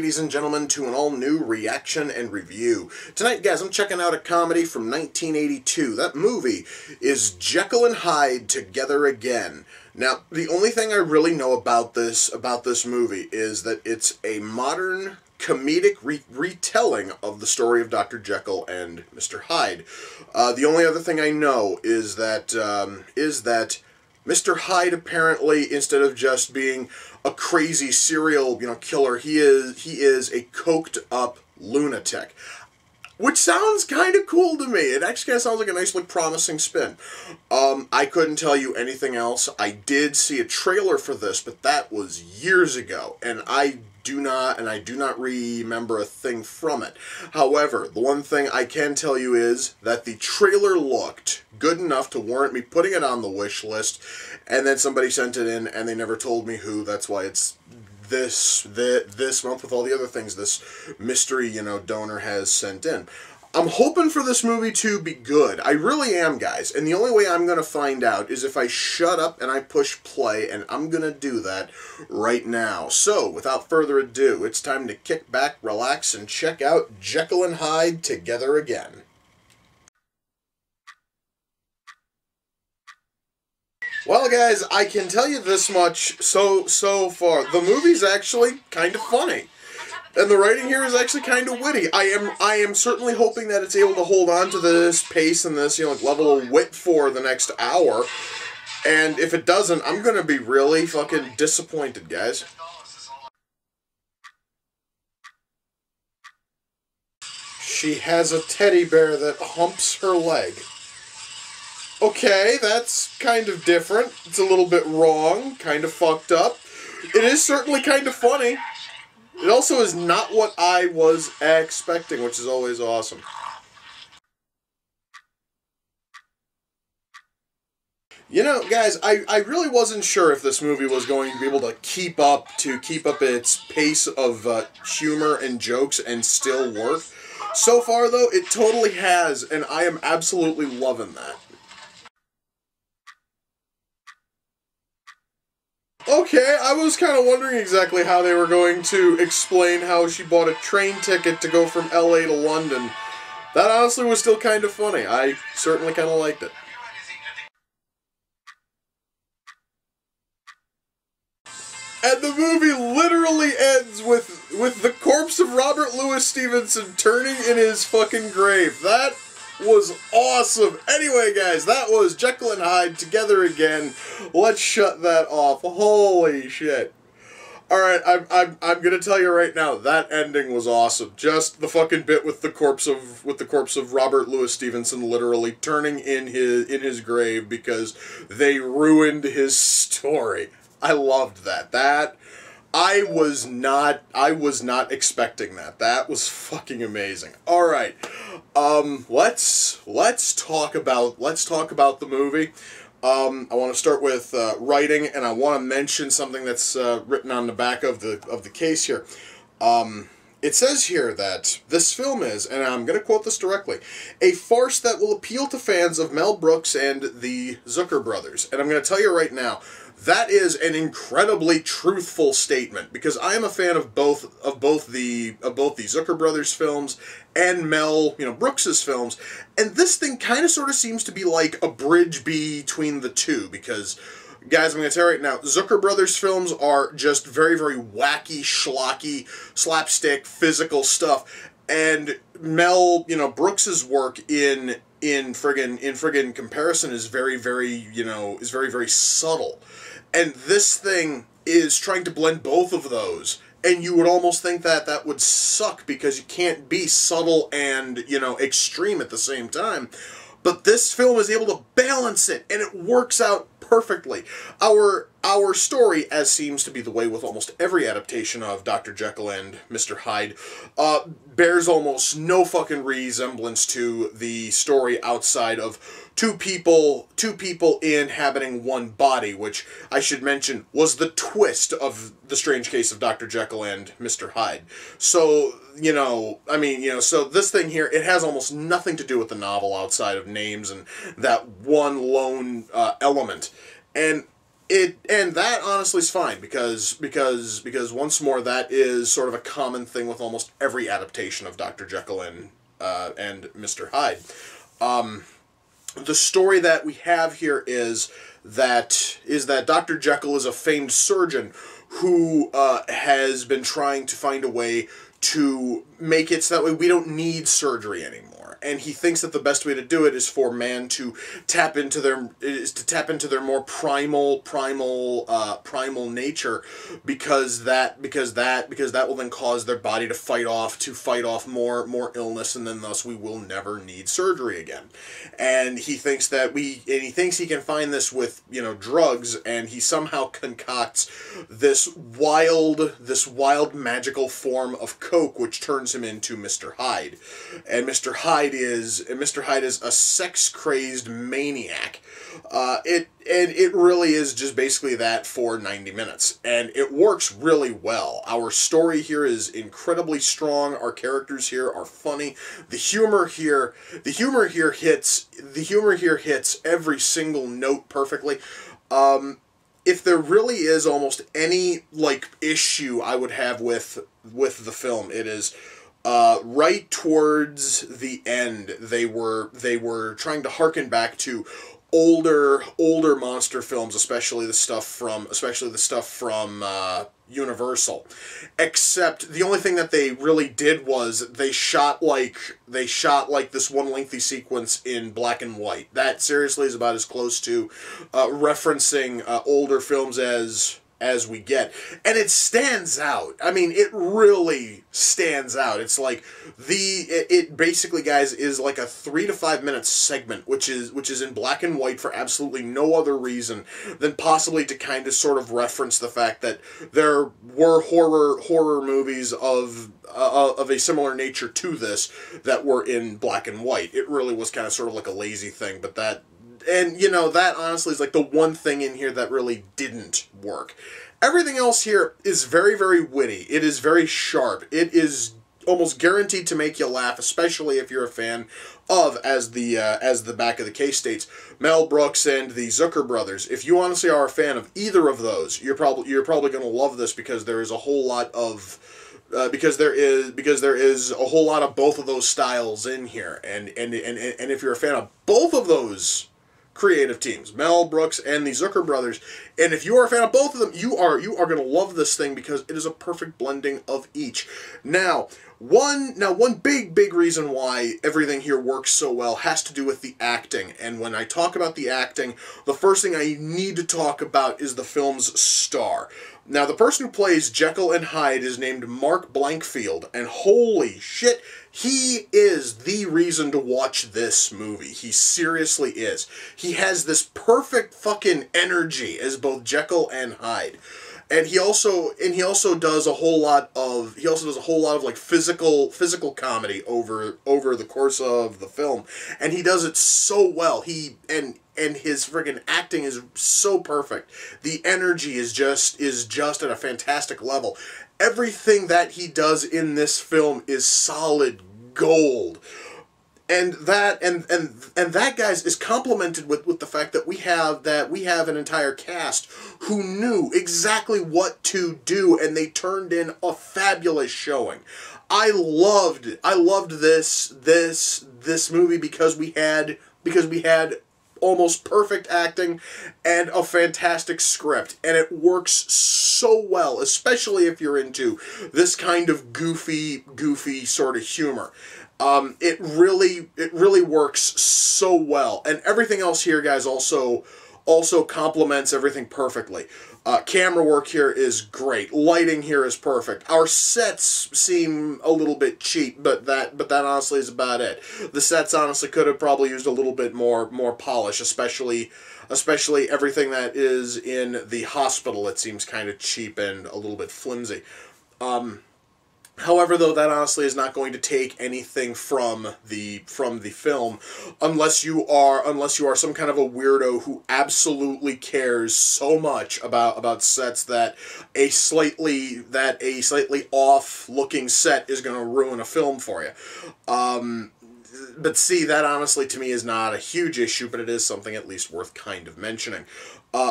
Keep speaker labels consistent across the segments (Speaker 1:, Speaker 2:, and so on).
Speaker 1: ladies and gentlemen, to an all-new reaction and review. Tonight, guys, I'm checking out a comedy from 1982. That movie is Jekyll and Hyde Together Again. Now, the only thing I really know about this movie is that it's a modern comedic retelling of the story of Dr. Jekyll and Mr. Hyde. The only other thing I know is that Mr. Hyde apparently, instead of just being a crazy serial, killer, he is a coked up lunatic. Which sounds kind of cool to me. It actually kind of sounds like a nice, promising spin. I couldn't tell you anything else. I did see a trailer for this, but that was years ago, and I do not remember a thing from it. However, the one thing I can tell you is that the trailer looked good enough to warrant me putting it on the wish list, and then somebody sent it in, and they never told me who. That's why it's this month with all the other things this mystery, donor has sent in. I'm hoping for this movie to be good. I really am, guys. And the only way I'm going to find out is if I shut up and I push play, and I'm going to do that right now. So, without further ado, it's time to kick back, relax, and check out Jekyll and Hyde Together Again. Well, guys, I can tell you this much so far. The movie's actually kind of funny. And the writing here is actually kind of witty. I am certainly hoping that it's able to hold on to this pace and this, level of wit for the next hour. And if it doesn't, I'm going to be really fucking disappointed, guys. She has a teddy bear that humps her leg. Okay, that's kind of different. It's a little bit wrong, kind of fucked up. It is certainly kind of funny. It also is not what I was expecting, which is always awesome. Guys, I really wasn't sure if this movie was going to be able to keep up its pace of humor and jokes and still work. So far, though, it totally has, and I am absolutely loving that. Okay, I was kind of wondering exactly how they were going to explain how she bought a train ticket to go from LA to London. That honestly was still kind of funny. I certainly kind of liked it. And the movie literally ends with the corpse of Robert Louis Stevenson turning in his fucking grave. That was awesome. Anyway, guys, that was Jekyll and Hyde Together Again. Let's shut that off. Holy shit. Alright, I'm gonna tell you right now, that ending was awesome. Just the fucking bit with the corpse of Robert Louis Stevenson literally turning in his grave because they ruined his story. I loved that. I was not expecting that. That was fucking amazing. All right, let's talk about the movie. I want to start with writing, and I want to mention something that's written on the back of the case here. It says here that this film is, and I'm going to quote this directly, a farce that will appeal to fans of Mel Brooks and the Zucker brothers. And I'm going to tell you right now, that is an incredibly truthful statement, because I am a fan of both the Zucker brothers films and Mel Brooks's films, and this thing kind of sort of seems to be like a bridge between the two, because guys, I'm going to tell you right now, Zucker brothers films are just very, very wacky, schlocky, slapstick, physical stuff, and Mel Brooks's work in friggin' comparison is very, very very subtle. And this thing is trying to blend both of those. And you would almost think that that would suck because you can't be subtle and, extreme at the same time. But this film is able to balance it, and it works out perfectly. Our story, as seems to be the way with almost every adaptation of Dr. Jekyll and Mr. Hyde, bears almost no fucking resemblance to the story outside of two people inhabiting one body, which I should mention was the twist of The Strange Case of Dr. Jekyll and Mr. Hyde. So, so this thing here, it has almost nothing to do with the novel outside of names and that one lone element. And And that honestly is fine because once more that is sort of a common thing with almost every adaptation of Dr. Jekyll and Mr. Hyde. The story that we have here is that Dr. Jekyll is a famed surgeon who has been trying to find a way to make it so that way we don't need surgery anymore. And he thinks that the best way to do it is for man to tap into their more primal nature, because that will then cause their body to fight off more illness, and then thus we will never need surgery again. And he thinks he can find this with, drugs, and he somehow concocts this wild magical form of coke, which turns him into Mr. Hyde. And Mr. Hyde is a sex-crazed maniac. It really is just basically that for 90 minutes, and it works really well. Our story here is incredibly strong. Our characters here are funny. The humor here hits every single note perfectly. If there really is almost any issue I would have with the film, it is right towards the end. They were trying to harken back to older monster films, especially the stuff from Universal. Except the only thing that they really did was they shot this one lengthy sequence in black and white. That seriously is about as close to referencing older films as we get. And it stands out. I mean, it really stands out. It's like it basically, guys, is like a 3 to 5 minute segment, which is in black and white for absolutely no other reason than possibly to kind of sort of reference the fact that there were horror movies of a similar nature to this that were in black and white. It really was kind of sort of like a lazy thing, but that honestly is like the one thing in here that really didn't work. Everything else here is very, very witty. It is very sharp. It is almost guaranteed to make you laugh, especially if you're a fan of, as the back of the case states, Mel Brooks and the Zucker brothers. If you honestly are a fan of either of those, you're probably going to love this, because there is a whole lot of because there is a whole lot of both of those styles in here, and if you're a fan of both of those creative teams, Mel Brooks and the Zucker brothers, and if you are a fan of both of them, you are going to love this thing, because it is a perfect blending of each. Now one big reason why everything here works so well has to do with the acting. And when I talk about the acting, the first thing I need to talk about is the film's star. Now, the person who plays Jekyll and Hyde is named Mark Blankfield, and holy shit, he is the reason to watch this movie. He seriously is. He has this perfect fucking energy as both Jekyll and Hyde. And he also does a whole lot of like physical comedy over the course of the film, and he does it so well. And his friggin' acting is so perfect. The energy is just at a fantastic level. Everything that he does in this film is solid gold. And that guys is complemented with the fact that we have an entire cast who knew exactly what to do, and they turned in a fabulous showing. I loved this movie because we had almost perfect acting and a fantastic script, and it works so well, especially if you're into this kind of goofy sort of humor. It really works so well, and everything else here, guys, also complements everything perfectly. Camera work here is great. Lighting here is perfect. Our sets seem a little bit cheap, but that honestly is about it. The sets honestly could have probably used a little bit more polish, especially everything that is in the hospital. It seems kind of cheap and a little bit flimsy. However, though, that honestly is not going to take anything from the film, unless you are some kind of a weirdo who absolutely cares so much about sets that a slightly off looking set is going to ruin a film for you. but see, that honestly to me is not a huge issue, but it is something at least worth kind of mentioning.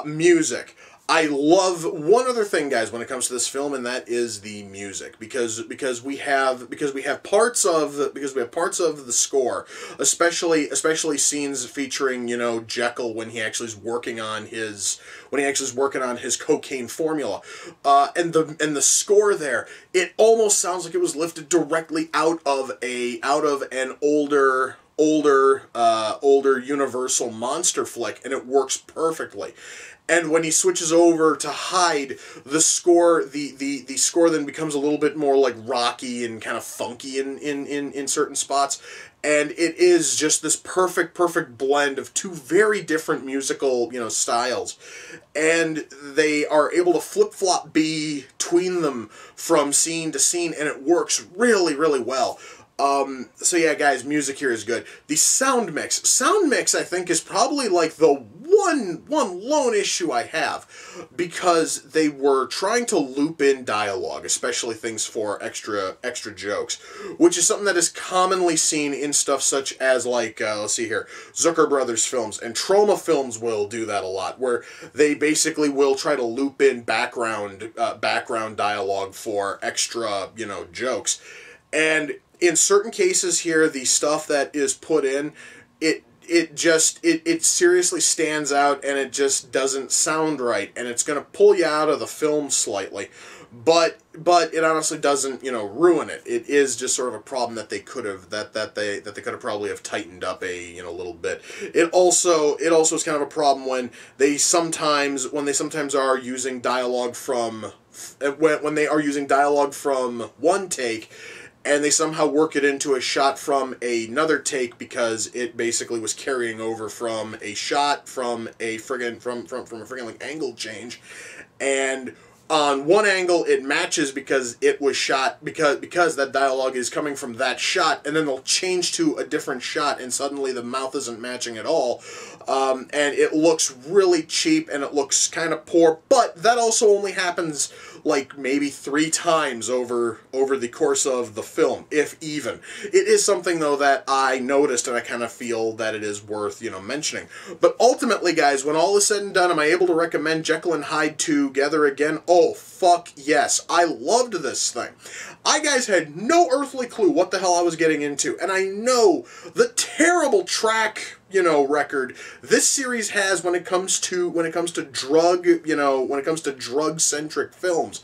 Speaker 1: Music. I love one other thing, guys, when it comes to this film, and that is the music, because we have parts of the score, especially scenes featuring, you know, Jekyll when he actually is working on his cocaine formula, and the score there, it almost sounds like it was lifted directly out of an older Universal monster flick, and it works perfectly. And when he switches over to Hyde, the score then becomes a little bit more like rocky and kind of funky in certain spots. And it is just this perfect blend of two very different musical, you know, styles. And they are able to flip-flop between them from scene to scene, and it works really, really well. So yeah, guys, music here is good. The sound mix. Sound mix, I think, is probably like the one lone issue I have, because they were trying to loop in dialogue, especially things for extra jokes, which is something that is commonly seen in stuff such as, like, let's see here, Zucker Brothers films, and Troma films will do that a lot, where they basically will try to loop in background dialogue for extra, you know, jokes. And in certain cases here, the stuff that is put in, it seriously stands out, and it just doesn't sound right, and it's going to pull you out of the film slightly. But it honestly doesn't, you know, ruin it. It is just sort of a problem that they could have probably have tightened up a little bit. It also is kind of a problem when they sometimes are using dialogue from when they are using dialogue from one take, and they somehow work it into a shot from another take, because it basically was carrying over from a shot from a friggin' like angle change, and on one angle it matches because it was shot because that dialogue is coming from that shot, and then they'll change to a different shot, and suddenly the mouth isn't matching at all, and it looks really cheap, and it looks kind of poor. But that also only happens like maybe 3 times over the course of the film, if even. It is something, though, that I noticed, and I kind of feel that it is worth, you know, mentioning. But ultimately, guys, when all is said and done, am I able to recommend Jekyll and Hyde together again? Oh, fuck yes. I loved this thing. I, guys, had no earthly clue what the hell I was getting into, and I know the terrible track, you know, record this series has when it comes to drug-centric films.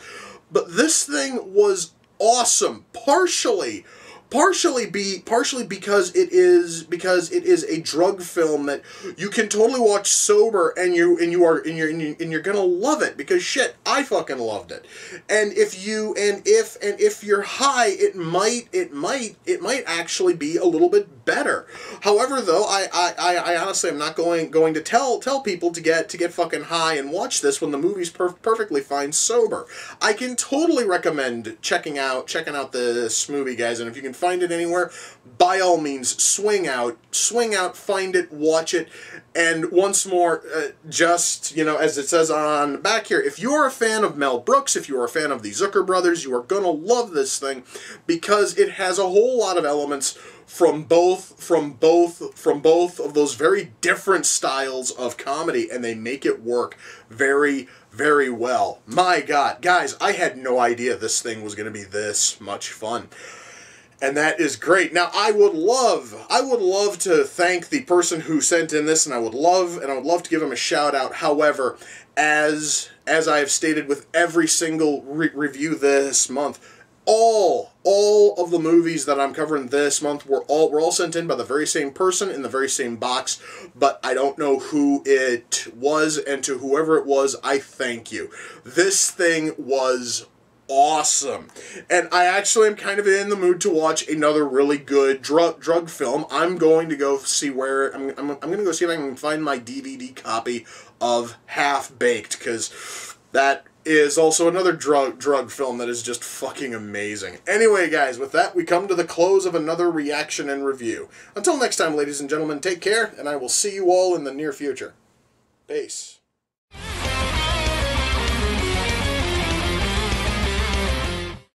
Speaker 1: But this thing was awesome, partially because it is a drug film that you can totally watch sober, and you're gonna love it, because shit, I fucking loved it. And if you're high, it might actually be a little bit better. However, though, I honestly am not going to tell people to get fucking high and watch this when the movie's perfectly fine sober. I can totally recommend checking out this movie, guys, and if you can find it anywhere, by all means, swing out, find it, watch it. And once more, just, you know, as it says on the back here, if you're a fan of Mel Brooks, if you're a fan of the Zucker Brothers, you are gonna love this thing, because it has a whole lot of elements from both of those very different styles of comedy, and they make it work very, very well. My God, guys, I had no idea this thing was going to be this much fun. And that is great. Now, I would love to thank the person who sent in this, and I would love to give him a shout out. However, as I have stated with every single review this month, all of the movies that I'm covering this month were all sent in by the very same person in the very same box, but I don't know who it was, and to whoever it was, I thank you. This thing was awesome, and I actually am kind of in the mood to watch another really good drug film. I'm going to go see where I'm going to go see if I can find my DVD copy of Half Baked, because that is also another drug film that is just fucking amazing. Anyway, guys, with that, we come to the close of another reaction and review. Until next time, ladies and gentlemen, take care, and I will see you all in the near future. Peace.